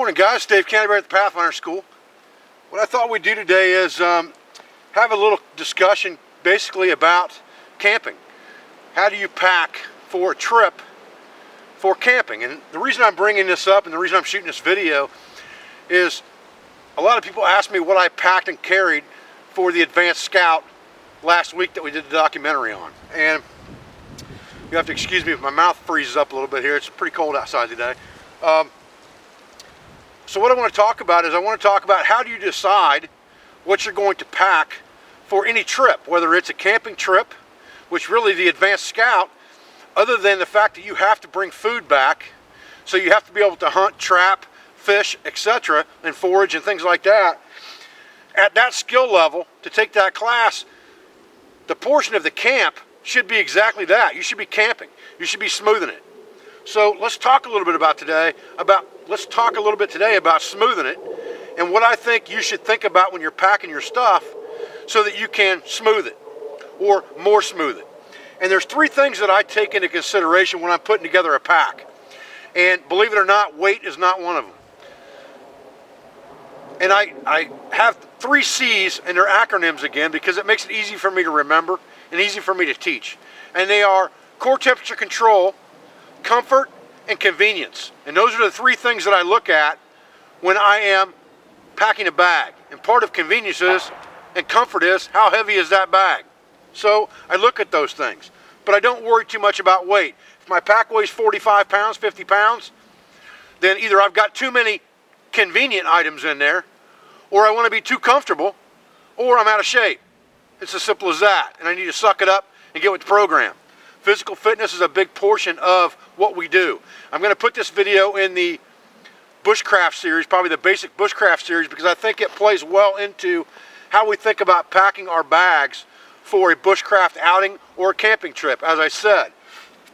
Morning guys, Dave Canterbury at the Pathfinder School. What I thought we'd do today is have a little discussion basically about camping. How do you pack for a trip for camping? And the reason I'm bringing this up and the reason I'm shooting this video is a lot of people ask me what I packed and carried for the Advanced Scout last week that we did the documentary on. And you have to excuse me if my mouth freezes up a little bit here. It's pretty cold outside today. So what I want to talk about is I want to talk about how do you decide what you're going to pack for any trip, whether it's a camping trip, which really the Advanced Scout, other than the fact that you have to bring food back, so you have to be able to hunt, trap, fish, etc., and forage and things like that. At that skill level, to take that class, the portion of the camp should be exactly that. You should be camping. You should be smoothing it. So let's talk a little bit today about smoothing it and what I think you should think about when you're packing your stuff so that you can smooth it or more smooth it. And there's three things that I take into consideration when I'm putting together a pack. And believe it or not, weight is not one of them. And I have three C's, and they're acronyms again because it makes it easy for me to remember and easy for me to teach. And they are core temperature control, comfort, and convenience. And those are the three things that I look at when I am packing a bag. And part of convenience is, and comfort is, how heavy is that bag? So I look at those things, but I don't worry too much about weight. If my pack weighs 45 pounds, 50 pounds, then either I've got too many convenient items in there, or I want to be too comfortable, or I'm out of shape. It's as simple as that, and I need to suck it up and get with the program. Physical fitness is a big portion of what we do. I'm going to put this video in the bushcraft series, probably the basic bushcraft series, because I think it plays well into how we think about packing our bags for a bushcraft outing or a camping trip, as I said.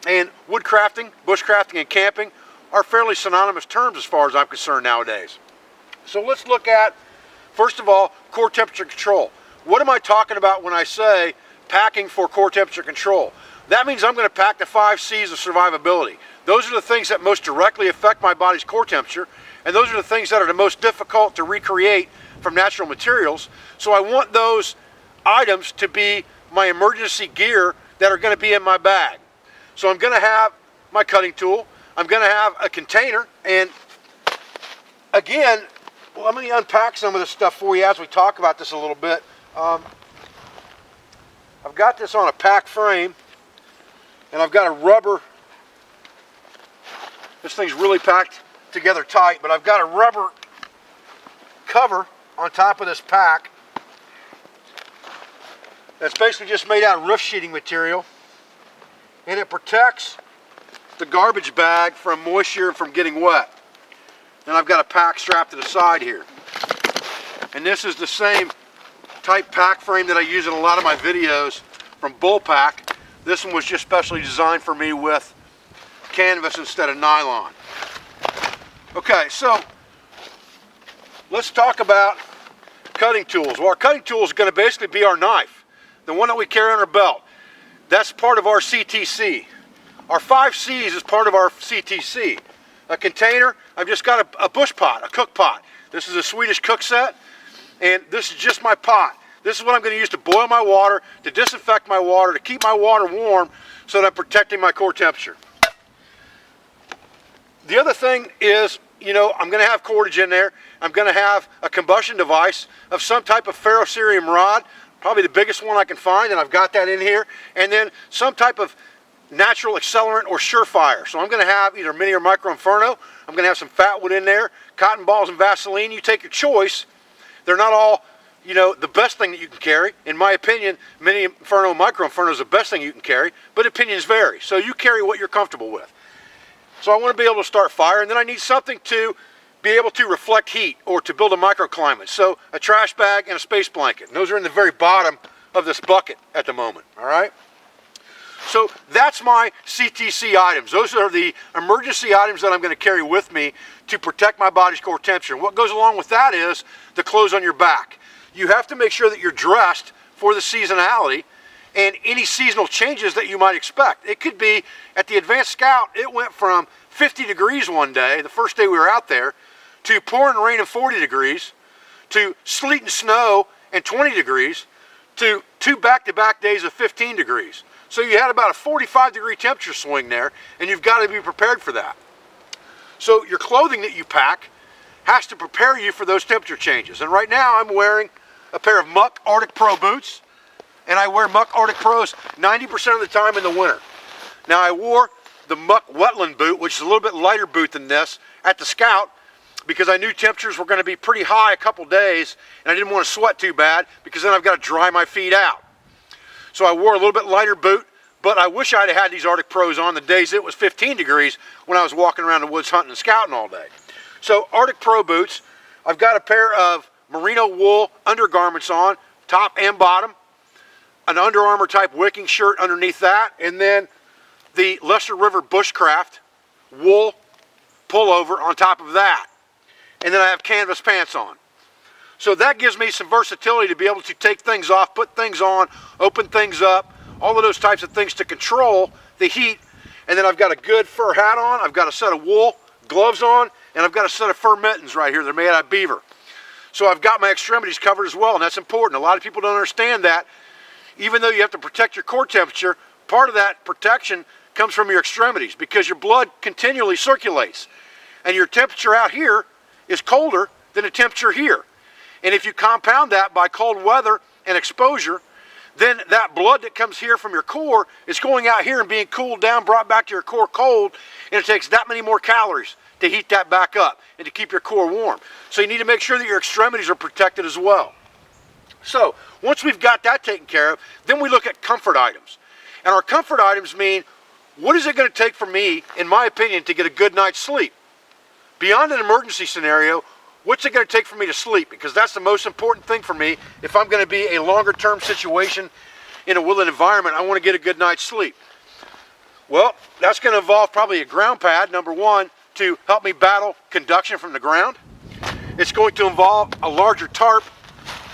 And woodcrafting, bushcrafting, and camping are fairly synonymous terms as far as I'm concerned nowadays. So let's look at, first of all, core temperature control. What am I talking about when I say packing for core temperature control? That means I'm going to pack the 5 C's of survivability. Those are the things that most directly affect my body's core temperature, and those are the things that are the most difficult to recreate from natural materials. So I want those items to be my emergency gear that are going to be in my bag. So I'm going to have my cutting tool, I'm going to have a container, and again, let me unpack some of this stuff for you as we talk about this a little bit. I've got this on a pack frame, and I've got a rubber, this thing's really packed together tight, but I've got a rubber cover on top of this pack that's basically just made out of roof sheeting material, and it protects the garbage bag from moisture and from getting wet. And I've got a pack strapped to the side here. And this is the same type pack frame that I use in a lot of my videos from Bullpack. This one was just specially designed for me with canvas instead of nylon. Okay, so let's talk about cutting tools. Well, our cutting tool is going to basically be our knife, the one that we carry on our belt. That's part of our CTC. Our 5 C's is part of our CTC. A container, I've just got a bush pot, a cook pot. This is a Swedish cook set, and this is just my pot. This is what I'm going to use to boil my water, to disinfect my water, to keep my water warm so that I'm protecting my core temperature. The other thing is, I'm going to have cordage in there. I'm going to have a combustion device of some type of ferrocerium rod, probably the biggest one I can find, and I've got that in here. And then some type of natural accelerant or surefire. So I'm going to have either mini or micro inferno. I'm going to have some fat wood in there, cotton balls and Vaseline. You take your choice. They're not all the best thing that you can carry. In my opinion, mini inferno, micro inferno is the best thing you can carry, but opinions vary. So you carry what you're comfortable with. So I want to be able to start fire, and then I need something to be able to reflect heat or to build a microclimate. So a trash bag and a space blanket. And those are in the very bottom of this bucket at the moment, all right? So that's my CTC items. Those are the emergency items that I'm going to carry with me to protect my body's core temperature. And what goes along with that is the clothes on your back. You have to make sure that you're dressed for the seasonality and any seasonal changes that you might expect. It could be at the Advanced Scout, it went from 50 degrees one day, the first day we were out there, to pouring rain and 40 degrees, to sleet and snow and 20 degrees, to 2 back-to-back days of 15 degrees. So you had about a 45-degree temperature swing there, and you've got to be prepared for that. So your clothing that you pack has to prepare you for those temperature changes. And right now I'm wearing a pair of Muck Arctic Pro boots, and I wear Muck Arctic Pros 90% of the time in the winter. Now I wore the Muck Wetland boot, which is a little bit lighter boot than this, at the Scout, because I knew temperatures were going to be pretty high a couple days, and I didn't want to sweat too bad, because then I've got to dry my feet out. So I wore a little bit lighter boot, but I wish I'd have had these Arctic Pros on the days it was 15 degrees when I was walking around the woods hunting and scouting all day. So Arctic Pro boots, I've got a pair of merino wool undergarments on, top and bottom, an Under Armour type wicking shirt underneath that, and then the Lesser River Bushcraft wool pullover on top of that. And then I have canvas pants on. So that gives me some versatility to be able to take things off, put things on, open things up, all of those types of things to control the heat. And then I've got a good fur hat on, I've got a set of wool gloves on, and I've got a set of fur mittens right here. They're made out of beaver. So I've got my extremities covered as well, and that's important. A lot of people don't understand that. Even though you have to protect your core temperature, part of that protection comes from your extremities, because your blood continually circulates. And your temperature out here is colder than the temperature here. And if you compound that by cold weather and exposure, then that blood that comes here from your core is going out here and being cooled down, brought back to your core cold, and it takes that many more calories to heat that back up and to keep your core warm. So you need to make sure that your extremities are protected as well. So once we've got that taken care of, then we look at comfort items. And our comfort items mean, what is it going to take for me, in my opinion, to get a good night's sleep? Beyond an emergency scenario, what's it going to take for me to sleep? Because that's the most important thing for me. If I'm going to be a longer term situation in a woodland environment, I want to get a good night's sleep. Well, that's going to involve probably a ground pad, number one, to help me battle conduction from the ground. It's going to involve a larger tarp,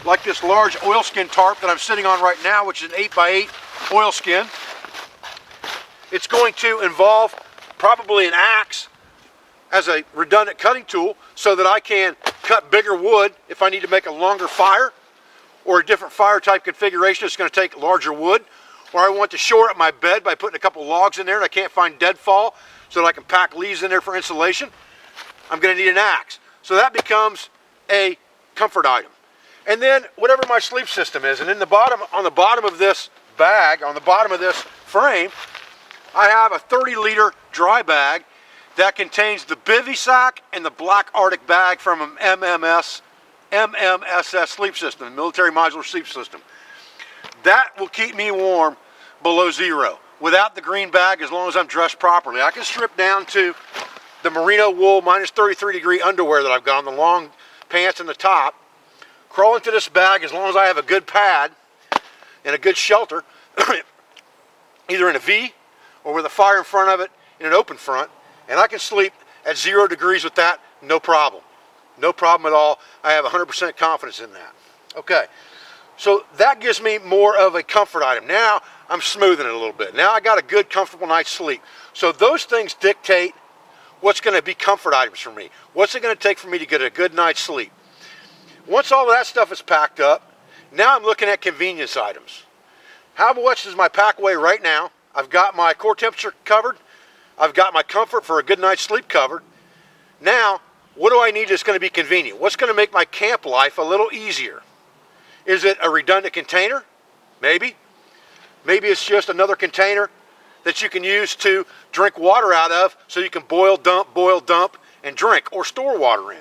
like this large oilskin tarp that I'm sitting on right now, which is an 8x8 oilskin. It's going to involve probably an axe as a redundant cutting tool, so that I can cut bigger wood if I need to make a longer fire, or a different fire type configuration that's going to take larger wood, or I want to shore up my bed by putting a couple logs in there and I can't find deadfall so that I can pack leaves in there for insulation. I'm going to need an axe. So that becomes a comfort item. And then whatever my sleep system is, and in the bottom, on the bottom of this bag, on the bottom of this frame, I have a 30-liter dry bag that contains the bivy sack and the black Arctic bag from an MMSS sleep system, military modular sleep system. That will keep me warm below zero. Without the green bag, as long as I'm dressed properly, I can strip down to the merino wool minus 33-degree underwear that I've got on, the long pants and the top, crawl into this bag as long as I have a good pad and a good shelter, either in a V or with a fire in front of it in an open front, and I can sleep at 0 degrees with that, no problem. No problem at all. I have 100% confidence in that. Okay, so that gives me more of a comfort item. Now I'm smoothing it a little bit. Now I got a good, comfortable night's sleep. So those things dictate what's going to be comfort items for me. What's it going to take for me to get a good night's sleep? Once all of that stuff is packed up, now I'm looking at convenience items. How much does my pack weigh right now? I've got my core temperature covered. I've got my comfort for a good night's sleep covered. Now, what do I need that's going to be convenient? What's going to make my camp life a little easier? Is it a redundant container? Maybe. Maybe it's just another container that you can use to drink water out of, so you can boil, dump, and drink, or store water in.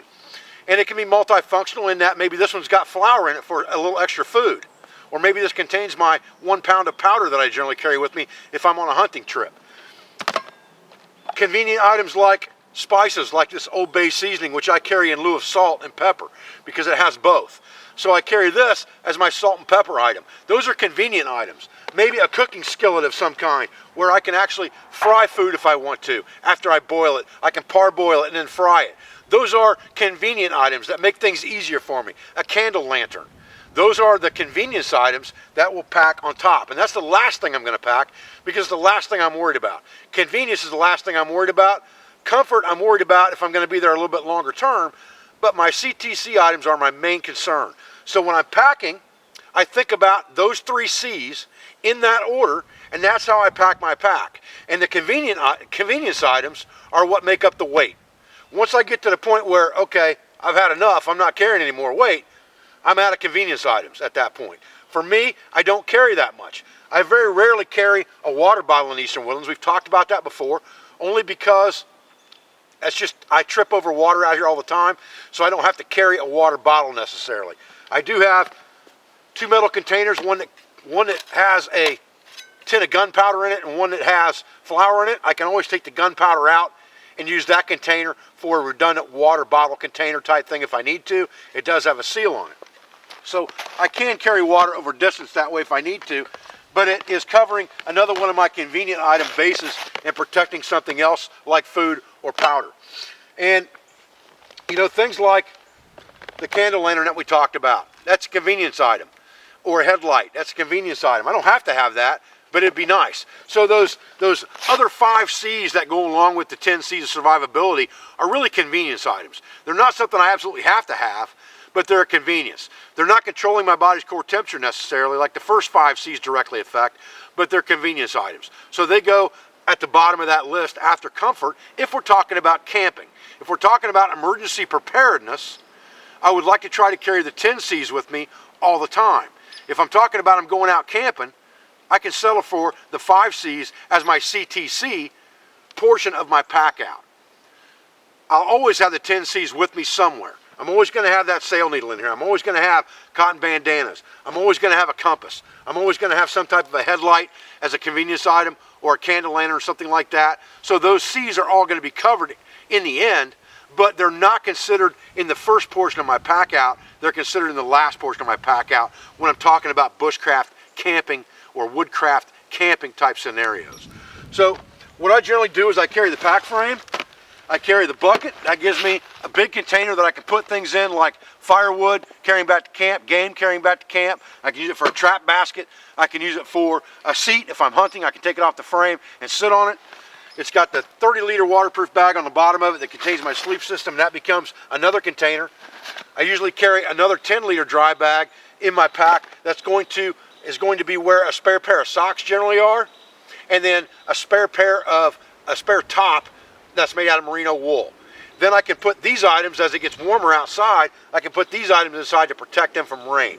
And it can be multifunctional in that maybe this one's got flour in it for a little extra food. Or maybe this contains my 1 pound of powder that I generally carry with me if I'm on a hunting trip. Convenient items like spices, like this Old Bay seasoning, which I carry in lieu of salt and pepper because it has both. So I carry this as my salt and pepper item. Those are convenient items. Maybe a cooking skillet of some kind where I can actually fry food if I want to. After I boil it, I can parboil it and then fry it. Those are convenient items that make things easier for me. A candle lantern. Those are the convenience items that we'll pack on top. And that's the last thing I'm going to pack, because it's the last thing I'm worried about. Convenience is the last thing I'm worried about. Comfort I'm worried about if I'm going to be there a little bit longer term. but my CTC items are my main concern. So when I'm packing, I think about those 3 C's in that order, and that's how I pack my pack. And the convenience items are what make up the weight. Once I get to the point where, okay, I've had enough, I'm not carrying any more weight, I'm out of convenience items at that point. For me, I don't carry that much. I very rarely carry a water bottle in Eastern Woodlands. We've talked about that before, only because that's just, I trip over water out here all the time, so I don't have to carry a water bottle necessarily. I do have 2 metal containers, one that has a tin of gunpowder in it and one that has flour in it. I can always take the gunpowder out and use that container for a redundant water bottle container type thing if I need to. It does have a seal on it. So I can carry water over distance that way if I need to, but it is covering another one of my convenient item bases and protecting something else like food or powder. And you know, things like the candle lantern that we talked about, that's a convenience item. Or a headlight, that's a convenience item. I don't have to have that, but it'd be nice. So those other 5 C's that go along with the 10 C's of survivability are really convenience items. They're not something I absolutely have to have, but they're a convenience. They're not controlling my body's core temperature necessarily like the first 5 C's directly affect, but they're convenience items. So they go at the bottom of that list after comfort if we're talking about camping. If we're talking about emergency preparedness, I would like to try to carry the 10 C's with me all the time. If I'm talking about I'm going out camping, I can settle for the 5 C's as my CTC portion of my pack out. I'll always have the 10 C's with me somewhere. I'm always going to have that sail needle in here. I'm always going to have cotton bandanas. I'm always going to have a compass. I'm always going to have some type of a headlight as a convenience item or a candle lantern or something like that. So those C's are all going to be covered in the end, but they're not considered in the first portion of my pack out. They're considered in the last portion of my pack out when I'm talking about bushcraft camping or woodcraft camping type scenarios. So what I generally do is I carry the pack frame, I carry the bucket. That gives me a big container that I can put things in like firewood, carrying back to camp, game carrying back to camp. I can use it for a trap basket. I can use it for a seat. If I'm hunting, I can take it off the frame and sit on it. It's got the 30-liter waterproof bag on the bottom of it that contains my sleep system. That becomes another container. I usually carry another 10-liter dry bag in my pack is going to be where a spare pair of socks generally are, and then a spare top that's made out of merino wool. Then I can put these items, as it gets warmer outside, I can put these items inside to protect them from rain.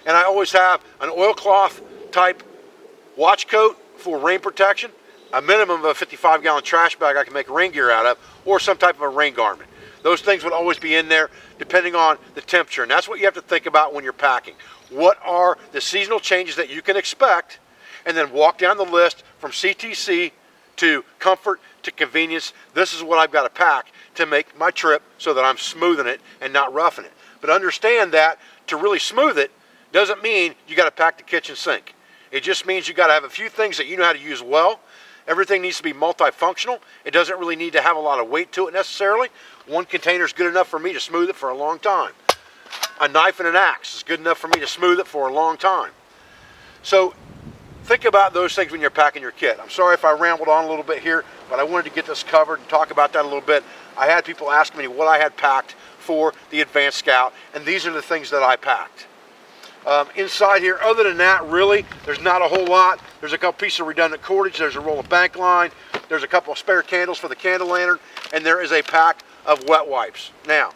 And I always have an oilcloth type watch coat for rain protection, a minimum of a 55-gallon trash bag I can make rain gear out of, or some type of a rain garment. Those things would always be in there depending on the temperature. And that's what you have to think about when you're packing. What are the seasonal changes that you can expect? And then walk down the list from CTC to comfort to convenience. This is what I've got to pack to make my trip so that I'm smoothing it and not roughing it. But understand that to really smooth it doesn't mean you got to pack the kitchen sink. It just means you got to have a few things that you know how to use well. Everything needs to be multifunctional. It doesn't really need to have a lot of weight to it necessarily. One container is good enough for me to smooth it for a long time. A knife and an axe is good enough for me to smooth it for a long time. So think about those things when you're packing your kit. I'm sorry if I rambled on a little bit here, but I wanted to get this covered and talk about that a little bit. I had people ask me what I had packed for the Advanced Scout, and these are the things that I packed. Inside here, other than that, really, there's not a whole lot. There's a couple pieces of redundant cordage, there's a roll of bank line, there's a couple of spare candles for the candle lantern, and there is a pack of wet wipes. Now,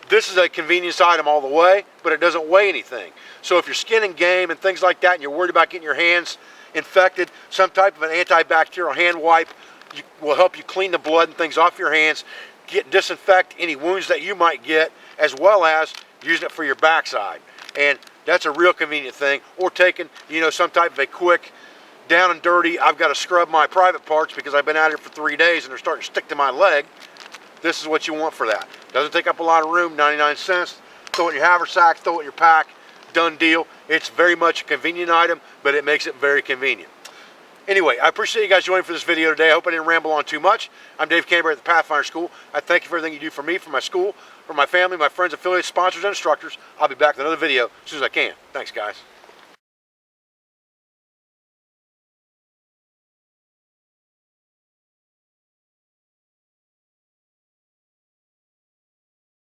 this is a convenience item all the way, but it doesn't weigh anything. So if you're skinning game and things like that and you're worried about getting your hands infected, some type of an antibacterial hand wipe will help you clean the blood and things off your hands, disinfect any wounds that you might get, as well as using it for your backside. And that's a real convenient thing. Or taking, some type of a quick down and dirty, I've got to scrub my private parts because I've been out here for 3 days and they're starting to stick to my leg. This is what you want for that. Doesn't take up a lot of room, 99 cents. Throw it in your haversack, throw it in your pack, done deal. It's very much a convenient item, but it makes it very convenient. Anyway, I appreciate you guys joining for this video today. I hope I didn't ramble on too much. I'm Dave Canterbury at the Pathfinder School. I thank you for everything you do for me, for my school, for my family, my friends, affiliates, sponsors, and instructors. I'll be back with another video as soon as I can. Thanks, guys.